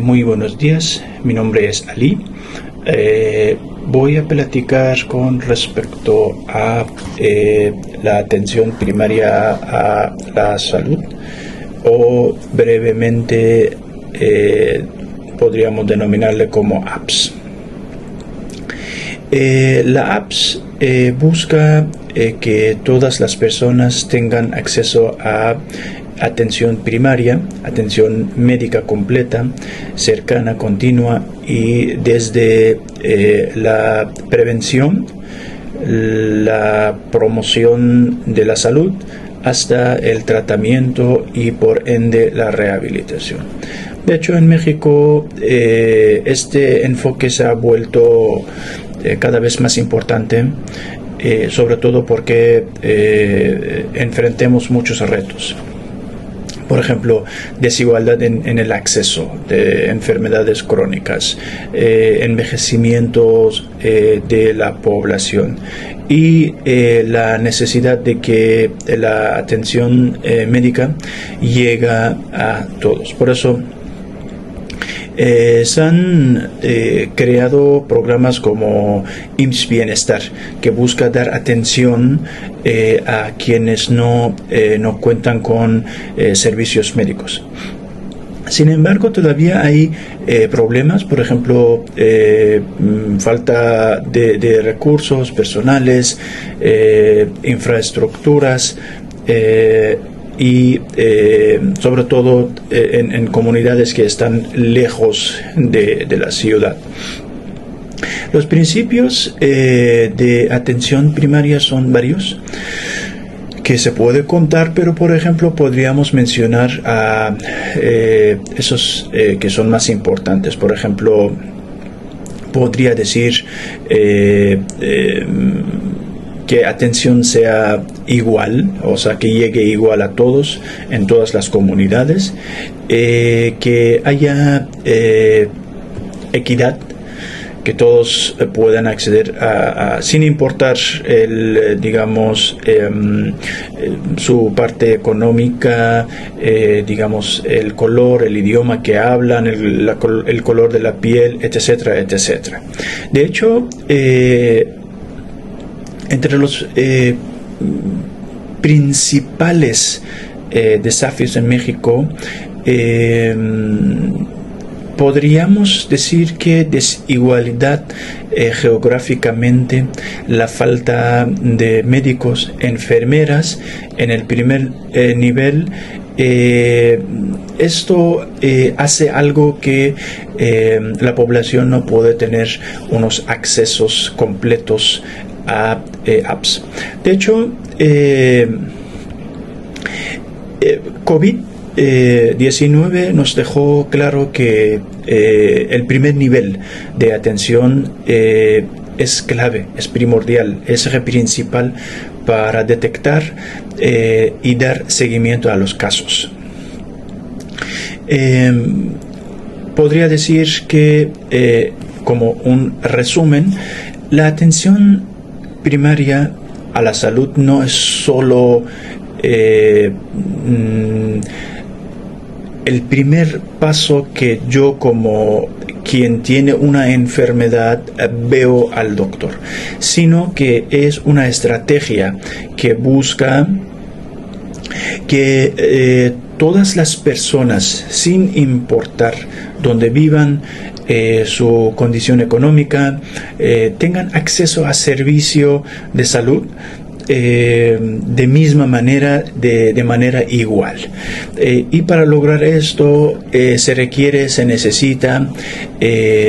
Muy buenos días, mi nombre es Ali. Voy a platicar con respecto a la atención primaria a la salud, o brevemente podríamos denominarle como APS. La APS busca que todas las personas tengan acceso a atención primaria, atención médica completa, cercana, continua, y desde la prevención, la promoción de la salud, hasta el tratamiento y por ende la rehabilitación. De hecho, en México este enfoque se ha vuelto cada vez más importante, sobre todo porque enfrentemos muchos retos. Por ejemplo, desigualdad en el acceso de enfermedades crónicas, envejecimientos de la población y la necesidad de que la atención médica llegue a todos. Por eso se han creado programas como IMSS Bienestar, que busca dar atención a quienes no cuentan con servicios médicos. Sin embargo, todavía hay problemas, por ejemplo, falta de recursos personales, infraestructuras, y sobre todo en comunidades que están lejos de la ciudad. Los principios de atención primaria son varios que se puede contar, pero por ejemplo podríamos mencionar a esos que son más importantes. Por ejemplo, podría decir que atención sea igual, o sea, que llegue igual a todos en todas las comunidades, que haya equidad, que todos puedan acceder sin importar su parte económica, el color, el idioma que hablan, el color de la piel, etcétera, etcétera. De hecho, entre los principales desafíos en México, podríamos decir que desigualdad geográficamente, la falta de médicos, enfermeras en el primer nivel. Esto hace algo que la población no puede tener unos accesos completos a apps. De hecho, COVID-19 nos dejó claro que el primer nivel de atención es clave, es primordial, es eje principal para detectar y dar seguimiento a los casos. Podría decir que, como un resumen, la atención primaria a la salud no es solo el primer paso que yo, como quien tiene una enfermedad, veo al doctor, sino que es una estrategia que busca que todas las personas, sin importar dónde vivan, su condición económica, tengan acceso a servicio de salud de misma manera, de manera igual. Y para lograr esto se necesita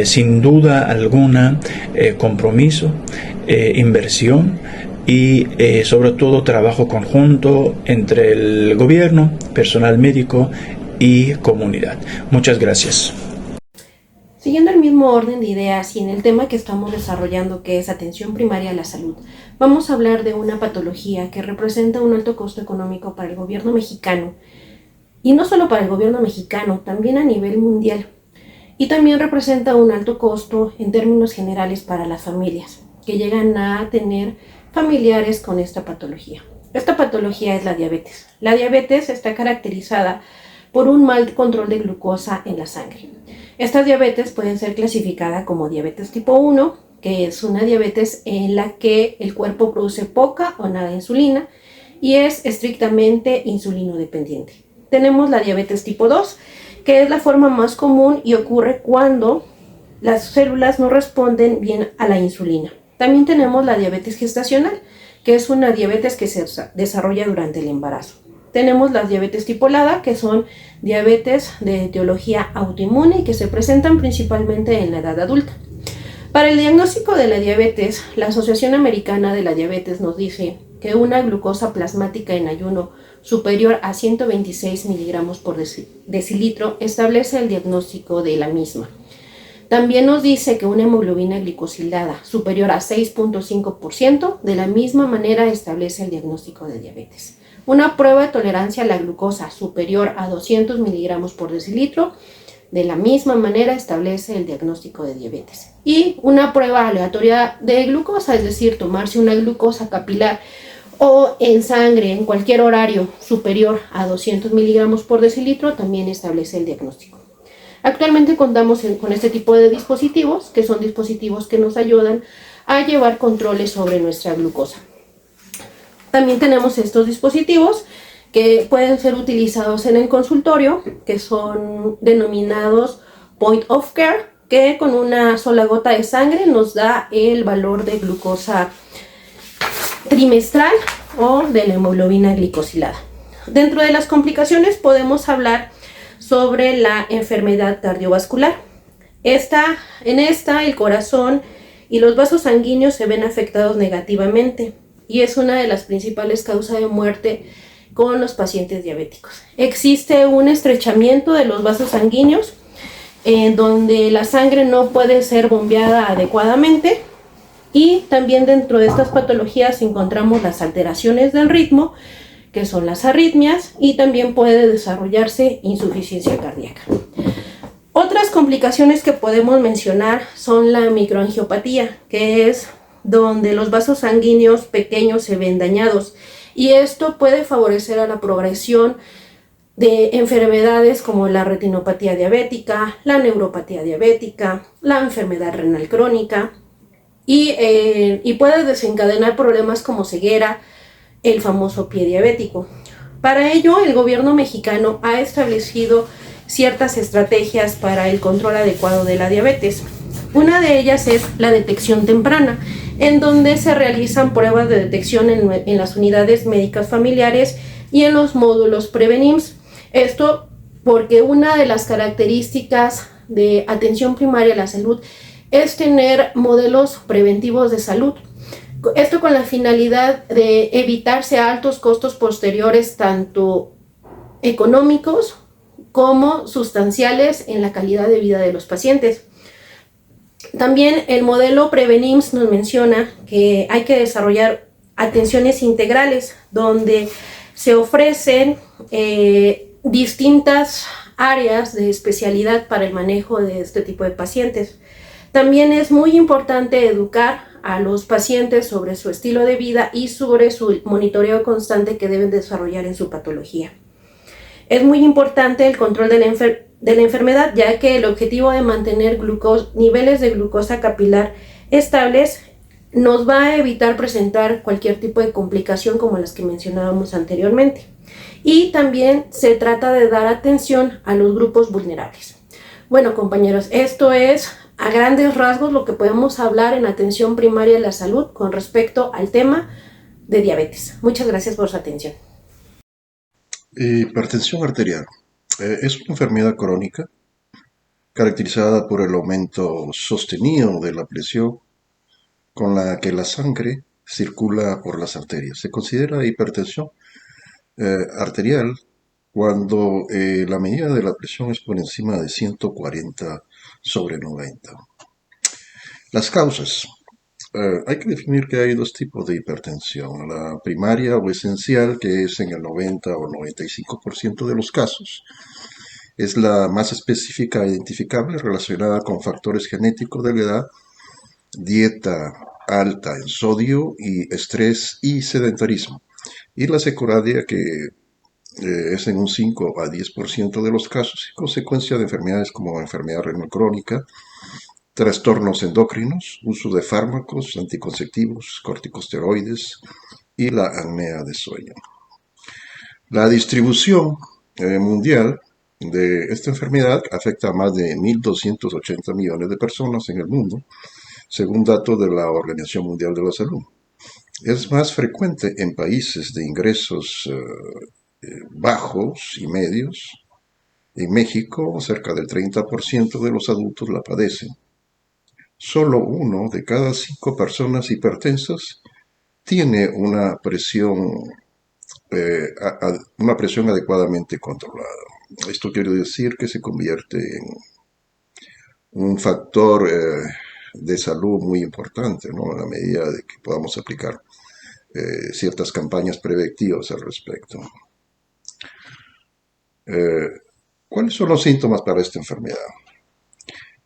sin duda alguna compromiso, inversión y sobre todo trabajo conjunto entre el gobierno, personal médico y comunidad. Muchas gracias. Siguiendo el mismo orden de ideas y en el tema que estamos desarrollando, que es atención primaria a la salud, vamos a hablar de una patología que representa un alto costo económico para el gobierno mexicano, y no solo para el gobierno mexicano, también a nivel mundial, y también representa un alto costo en términos generales para las familias que llegan a tener familiares con esta patología. Esta patología es la diabetes. La diabetes está caracterizada por un mal control de glucosa en la sangre. Estas diabetes pueden ser clasificadas como diabetes tipo 1, que es una diabetes en la que el cuerpo produce poca o nada de insulina y es estrictamente insulinodependiente. Tenemos la diabetes tipo 2, que es la forma más común y ocurre cuando las células no responden bien a la insulina. También tenemos la diabetes gestacional, que es una diabetes que se desarrolla durante el embarazo. Tenemos las diabetes tipo LADA, que son diabetes de etiología autoinmune y que se presentan principalmente en la edad adulta. Para el diagnóstico de la diabetes, la Asociación Americana de la Diabetes nos dice que una glucosa plasmática en ayuno superior a 126 miligramos por decilitro establece el diagnóstico de la misma. También nos dice que una hemoglobina glicosilada superior a 6.5% de la misma manera establece el diagnóstico de diabetes. Una prueba de tolerancia a la glucosa superior a 200 miligramos por decilitro de la misma manera establece el diagnóstico de diabetes. Y una prueba aleatoria de glucosa, es decir, tomarse una glucosa capilar o en sangre en cualquier horario superior a 200 miligramos por decilitro, también establece el diagnóstico. Actualmente contamos con este tipo de dispositivos, que son dispositivos que nos ayudan a llevar controles sobre nuestra glucosa. También tenemos estos dispositivos que pueden ser utilizados en el consultorio, que son denominados Point of Care, que con una sola gota de sangre nos da el valor de glucosa trimestral o de la hemoglobina glicosilada. Dentro de las complicaciones podemos hablar sobre la enfermedad cardiovascular. En esta, el corazón y los vasos sanguíneos se ven afectados negativamente y es una de las principales causas de muerte con los pacientes diabéticos. Existe un estrechamiento de los vasos sanguíneos en donde la sangre no puede ser bombeada adecuadamente y también dentro de estas patologías encontramos las alteraciones del ritmo, que son las arritmias, y también puede desarrollarse insuficiencia cardíaca. Otras complicaciones que podemos mencionar son la microangiopatía, que es donde los vasos sanguíneos pequeños se ven dañados, y esto puede favorecer a la progresión de enfermedades como la retinopatía diabética, la neuropatía diabética, la enfermedad renal crónica, y puede desencadenar problemas como ceguera, el famoso pie diabético. Para ello, el gobierno mexicano ha establecido ciertas estrategias para el control adecuado de la diabetes. Una de ellas es la detección temprana, en donde se realizan pruebas de detección en las unidades médicas familiares y en los módulos Prevenims. Esto porque una de las características de atención primaria a la salud es tener modelos preventivos de salud. Esto con la finalidad de evitarse altos costos posteriores, tanto económicos como sustanciales en la calidad de vida de los pacientes. También el modelo Prevenims nos menciona que hay que desarrollar atenciones integrales donde se ofrecen distintas áreas de especialidad para el manejo de este tipo de pacientes. También es muy importante educar a los pacientes sobre su estilo de vida y sobre su monitoreo constante que deben desarrollar en su patología. Es muy importante el control de la enfermedad, ya que el objetivo de mantener niveles de glucosa capilar estables nos va a evitar presentar cualquier tipo de complicación como las que mencionábamos anteriormente. Y también se trata de dar atención a los grupos vulnerables. Bueno, compañeros, esto es a grandes rasgos lo que podemos hablar en atención primaria de la salud con respecto al tema de diabetes. Muchas gracias por su atención. Hipertensión arterial. Es una enfermedad crónica caracterizada por el aumento sostenido de la presión con la que la sangre circula por las arterias. Se considera hipertensión arterial cuando la medida de la presión es por encima de 140/90. Las causas. Hay que definir que hay dos tipos de hipertensión. La primaria o esencial, que es en el 90 o 95% de los casos. Es la más específica e identificable relacionada con factores genéticos de la edad, dieta alta en sodio y estrés y sedentarismo. Y la secundaria, que es en un 5 a 10% de los casos, y consecuencia de enfermedades como enfermedad renal crónica, trastornos endocrinos, uso de fármacos, anticonceptivos, corticosteroides y la apnea de sueño. La distribución mundial de esta enfermedad afecta a más de 1.280 millones de personas en el mundo, según datos de la Organización Mundial de la Salud. Es más frecuente en países de ingresos bajos y medios. En México, cerca del 30% de los adultos la padecen. Solo 1 de cada 5 personas hipertensas tiene una presión adecuadamente controlada. Esto quiere decir que se convierte en un factor de salud muy importante, ¿no? A la medida de que podamos aplicar ciertas campañas preventivas al respecto. ¿Cuáles son los síntomas para esta enfermedad?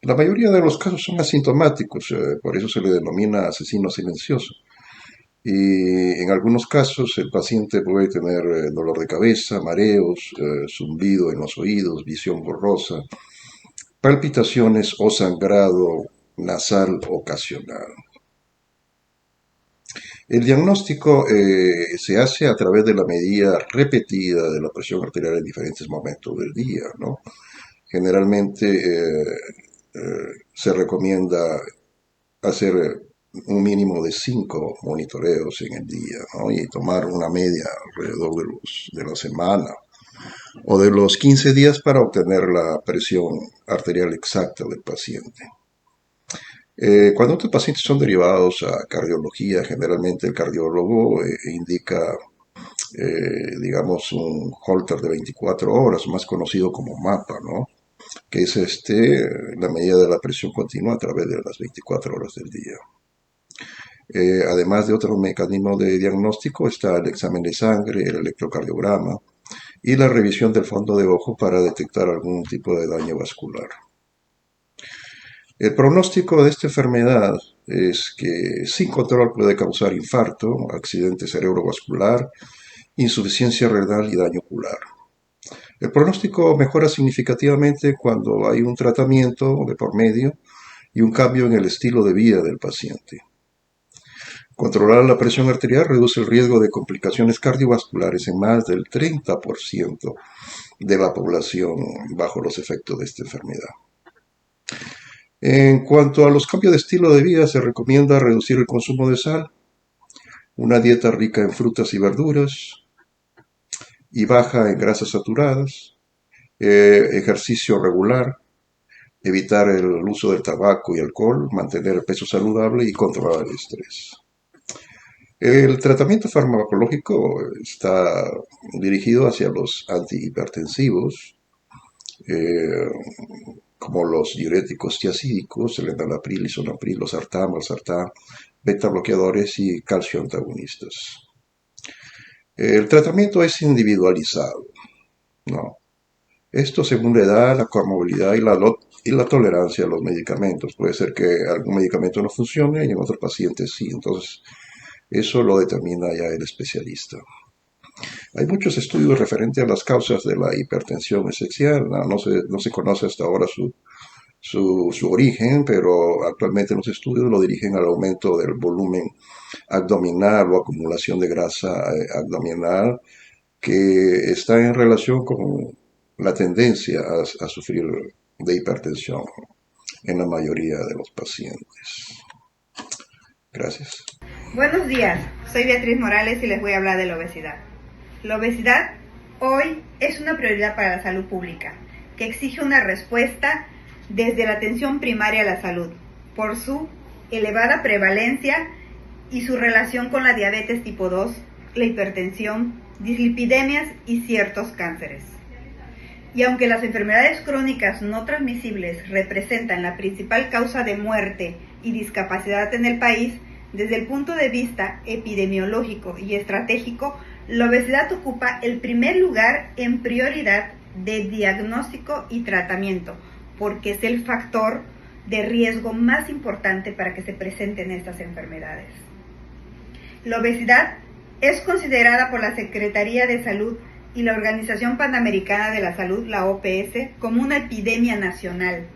La mayoría de los casos son asintomáticos, por eso se le denomina asesino silencioso. Y en algunos casos el paciente puede tener dolor de cabeza, mareos, zumbido en los oídos, visión borrosa, palpitaciones o sangrado nasal ocasional. El diagnóstico se hace a través de la medida repetida de la presión arterial en diferentes momentos del día, ¿no? Generalmente se recomienda hacer un mínimo de 5 monitoreos en el día, ¿no? Y tomar una media alrededor de la semana o de los 15 días para obtener la presión arterial exacta del paciente. Cuando estos pacientes son derivados a cardiología, generalmente el cardiólogo indica, digamos, un Holter de 24 horas, más conocido como MAPA, ¿no? Que es la medida de la presión continua a través de las 24 horas del día. Además de otros mecanismos de diagnóstico, está el examen de sangre, el electrocardiograma y la revisión del fondo de ojo para detectar algún tipo de daño vascular. El pronóstico de esta enfermedad es que sin control puede causar infarto, accidente cerebrovascular, insuficiencia renal y daño ocular. El pronóstico mejora significativamente cuando hay un tratamiento de por medio y un cambio en el estilo de vida del paciente. Controlar la presión arterial reduce el riesgo de complicaciones cardiovasculares en más del 30% de la población bajo los efectos de esta enfermedad. En cuanto a los cambios de estilo de vida, se recomienda reducir el consumo de sal, una dieta rica en frutas y verduras y baja en grasas saturadas, ejercicio regular, evitar el uso del tabaco y alcohol, mantener el peso saludable y controlar el estrés. El tratamiento farmacológico está dirigido hacia los antihipertensivos, como los diuréticos tiazídicos, el enalapril, lisinopril, los sartán, valsartán, beta bloqueadores y calcio antagonistas. El tratamiento es individualizado, ¿no? Esto según la edad, la comorbilidad y la tolerancia a los medicamentos. Puede ser que algún medicamento no funcione y en otros pacientes sí. Entonces, eso lo determina ya el especialista. Hay muchos estudios referentes a las causas de la hipertensión esencial. No se conoce hasta ahora su origen, pero actualmente los estudios lo dirigen al aumento del volumen abdominal o acumulación de grasa abdominal, que está en relación con la tendencia a sufrir de hipertensión en la mayoría de los pacientes. Gracias. Buenos días, soy Beatriz Morales y les voy a hablar de la obesidad. La obesidad hoy es una prioridad para la salud pública, que exige una respuesta desde la atención primaria a la salud, por su elevada prevalencia y su relación con la diabetes tipo 2, la hipertensión, dislipidemias y ciertos cánceres. Y aunque las enfermedades crónicas no transmisibles representan la principal causa de muerte y discapacidad en el país, desde el punto de vista epidemiológico y estratégico, la obesidad ocupa el primer lugar en prioridad de diagnóstico y tratamiento, porque es el factor de riesgo más importante para que se presenten estas enfermedades. La obesidad es considerada por la Secretaría de Salud y la Organización Panamericana de la Salud, la OPS, como una epidemia nacional.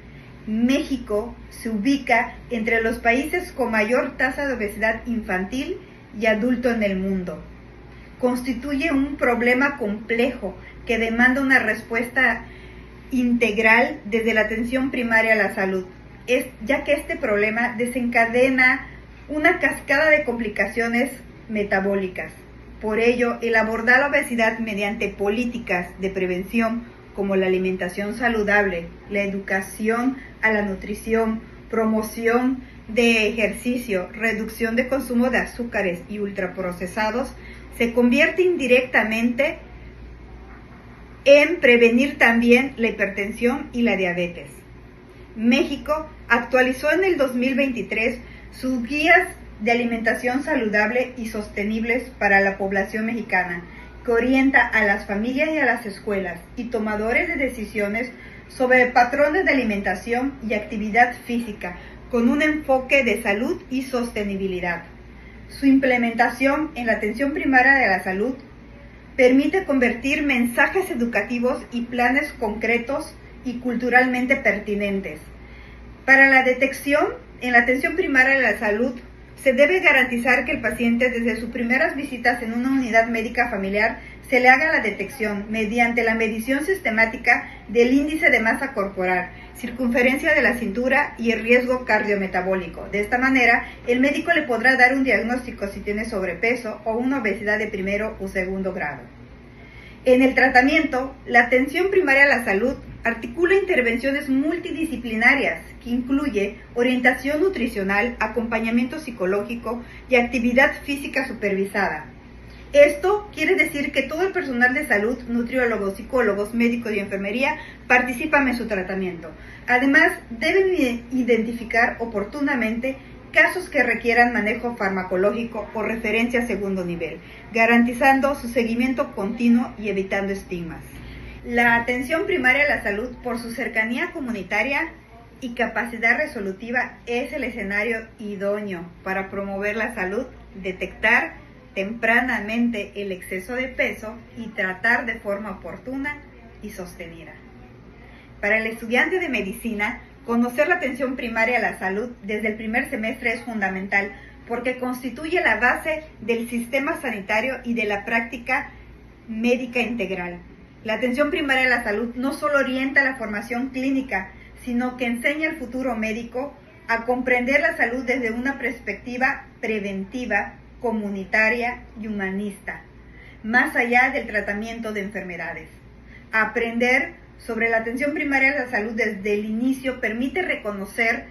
México se ubica entre los países con mayor tasa de obesidad infantil y adulto en el mundo. Constituye un problema complejo que demanda una respuesta integral desde la atención primaria a la salud, ya que este problema desencadena una cascada de complicaciones metabólicas. Por ello, el abordar la obesidad mediante políticas de prevención como la alimentación saludable, la educación a la nutrición, promoción de ejercicio, reducción de consumo de azúcares y ultraprocesados, se convierte indirectamente en prevenir también la hipertensión y la diabetes. México actualizó en el 2023 sus guías de alimentación saludable y sostenibles para la población mexicana, que orienta a las familias y a las escuelas y tomadores de decisiones sobre patrones de alimentación y actividad física con un enfoque de salud y sostenibilidad. Su implementación en la atención primaria de la salud permite convertir mensajes educativos y planes concretos y culturalmente pertinentes. Para la detección en la atención primaria de la salud, se debe garantizar que el paciente desde sus primeras visitas en una unidad médica familiar se le haga la detección mediante la medición sistemática del índice de masa corporal, circunferencia de la cintura y el riesgo cardiometabólico. De esta manera, el médico le podrá dar un diagnóstico si tiene sobrepeso o una obesidad de primero o segundo grado. En el tratamiento, la atención primaria a la salud articula intervenciones multidisciplinarias que incluye orientación nutricional, acompañamiento psicológico y actividad física supervisada. Esto quiere decir que todo el personal de salud, nutriólogos, psicólogos, médicos y enfermería participan en su tratamiento. Además, deben identificar oportunamente casos que requieran manejo farmacológico o referencia a segundo nivel, garantizando su seguimiento continuo y evitando estigmas. La atención primaria a la salud, por su cercanía comunitaria y capacidad resolutiva, es el escenario idóneo para promover la salud, detectar tempranamente el exceso de peso y tratar de forma oportuna y sostenida. Para el estudiante de medicina, conocer la atención primaria a la salud desde el primer semestre es fundamental porque constituye la base del sistema sanitario y de la práctica médica integral. La atención primaria a la salud no solo orienta la formación clínica, sino que enseña al futuro médico a comprender la salud desde una perspectiva preventiva, comunitaria y humanista, más allá del tratamiento de enfermedades. Aprender sobre la atención primaria a la salud desde el inicio permite reconocer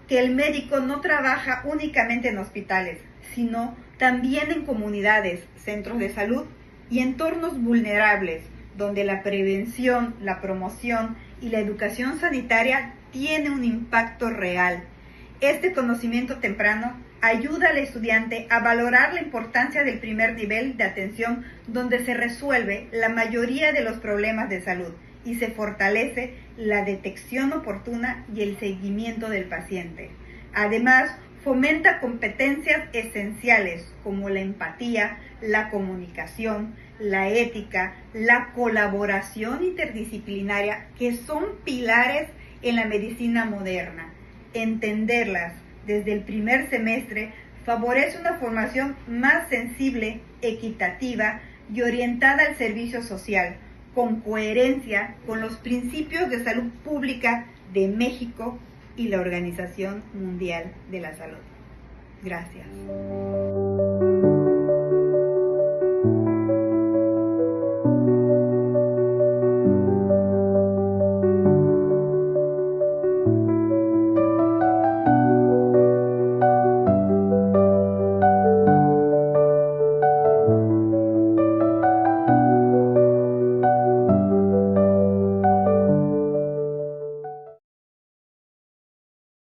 que el médico no trabaja únicamente en hospitales, sino también en comunidades, centros de salud y entornos vulnerables, donde la prevención, la promoción y la educación sanitaria tiene un impacto real. Este conocimiento temprano ayuda al estudiante a valorar la importancia del primer nivel de atención, donde se resuelve la mayoría de los problemas de salud y se fortalece la detección oportuna y el seguimiento del paciente. Además, fomenta competencias esenciales como la empatía, la comunicación, la ética, la colaboración interdisciplinaria, que son pilares en la medicina moderna. Entenderlas desde el primer semestre favorece una formación más sensible, equitativa y orientada al servicio social, con coherencia con los principios de salud pública de México y la Organización Mundial de la Salud. Gracias.